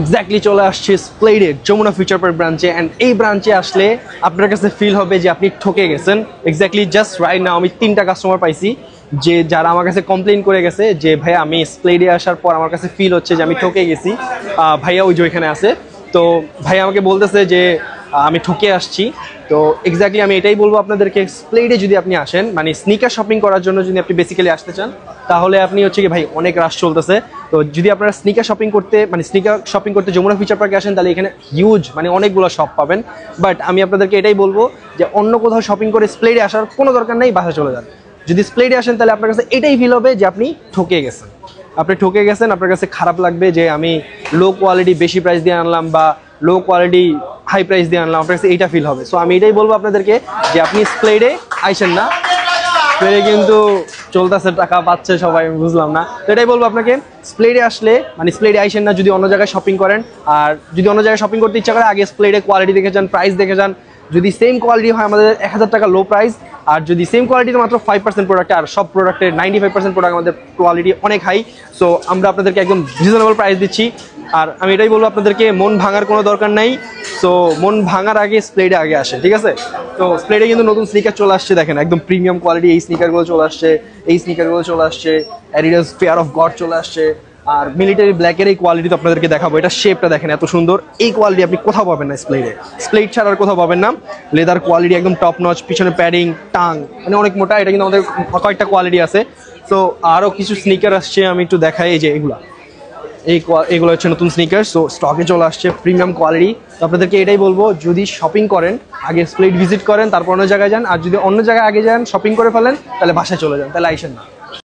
Exactly চলে আসছে স্প্লেডে Jamuna future park ব্রাঞ্চে। অ্যান্ড এই ব্রাঞ্চে আসলে আপনার কাছে ফিল হবে যে আপনি ঠকে গেছেন। এক্স্যাক্টলি জাস্ট রাইট নাও আমি 3টা কাস্টমার পাইছি যে যারা আমার কাছে কমপ্লেন করে গেছে যে ভাইয়া আমি স্প্লেডে আসার পর আমার কাছে ফিল হচ্ছে যে আমি ঠকে গেছি। ভাইয়া ওই যে ওইখানে আছে, তো ভাইয়া আমাকে বলতেছে যে আমি ঠকে আসছি। তো এক্স্যাক্টলি আমি এটাই বলবো আপনাদেরকে, স্প্লেডে যদি আপনি আসেন মানে স্নিকার শপিং করার জন্য যদি আপনি বেসিক্যালি আসতে চান তাহলে আপনি হচ্ছে কি ভাই অনেক রাশ চলতেছে। তো যদি আপনারা স্নিকার শপিং করতে যমুনা ফিউচার পার্কে আসেন তাহলে এখানে হিউজ মানে অনেকগুলো শপ পাবেন। বাট আমি আপনাদেরকে এটাই বলবো যে অন্য কোথাও শপিং করে স্প্লেডে আসার কোনো দরকার নেই, বাসা চলে যান। যদি স্প্লেডে আসেন তাহলে আপনার কাছে এটাই ফিল হবে যে আপনি ঠকে গেছেন, আপনার কাছে খারাপ লাগবে যে আমি লো কোয়ালিটি বেশি প্রাইস দিয়ে আনলাম বা লো কোয়ালিটি হাই প্রাইস দিয়ে আনলাম, আপনার কাছে এইটা ফিল হবে। সো আমি এটাই বলবো আপনাদেরকে যে আপনি স্প্লেডে আইসেন না। স্প্লেডে কিন্তু চলতেছে, টাকা পাচ্ছে সবাই, বুঝলাম না। তো এটাই বলবো আপনাকে, স্প্লেডে আসলে মানে স্প্লেডে আইসেন না যদি অন্য জায়গায় শপিং করেন। আর যদি অন্য জায়গায় শপিং করতে ইচ্ছা করে আগে স্প্লেডে কোয়ালিটি দেখে যান, প্রাইস দেখে যান। যদি সেম কোয়ালিটি হয় আমাদের 1000 টাকা লো প্রাইস, আর যদি সেম কোয়ালিটিতে মাত্র 5% প্রোডাক্ট, আর সব প্রোডাক্টের 95% প্রোডাক্ট আমাদের কোয়ালিটি অনেক হাই। সো আমরা আপনাদেরকে একদম রিজনেবল প্রাইস দিচ্ছি। আর আমি এটাই বলবো আপনাদেরকে, মন ভাঙার কোনো দরকার নাই। সো মন ভাঙার আগে স্প্লেডে আগে আসে, ঠিক আছে? তো স্প্লেডে কিন্তু নতুন স্নিকার চলে আসছে, দেখেন একদম প্রিমিয়াম কোয়ালিটি এই স্নিকারগুলো চলে আসছে, অ্যাডিডাস ফেয়ার অফ গড চলে আসছে। আর মিলিটারি ব্ল্যাকের এই কোয়ালিটি তো আপনাদেরকে দেখাবো, এটা শেপটা দেখেন এত সুন্দর, এই কোয়ালিটি আপনি কোথাও পাবেন না স্প্লেড ছাড়া আর কোথাও পাবেন না। লেদার কোয়ালিটি একদম টপ নচ, পিছনে প্যাডিং, টাং মানে অনেক মোটা। এটা কিন্তু আমাদের কয়েকটা কোয়ালিটি আছে। সো আরও কিছু স্নিকার আসছে, আমি একটু দেখাই। এই যে এইগুলো হচ্ছে নতুন স্নিকার, সো স্টকে চলে আসছে প্রিমিয়াম কোয়ালিটি। তো আপনাদেরকে এটাই বলবো, যদি শপিং করেন আগে স্প্লেড ভিজিট করেন, তারপর অন্য জায়গায় যান। আর যদি অন্য জায়গায় আগে যান শপিং করে ফেলেন তাহলে বাসায় চলে যান, তাহলে আইসেন না।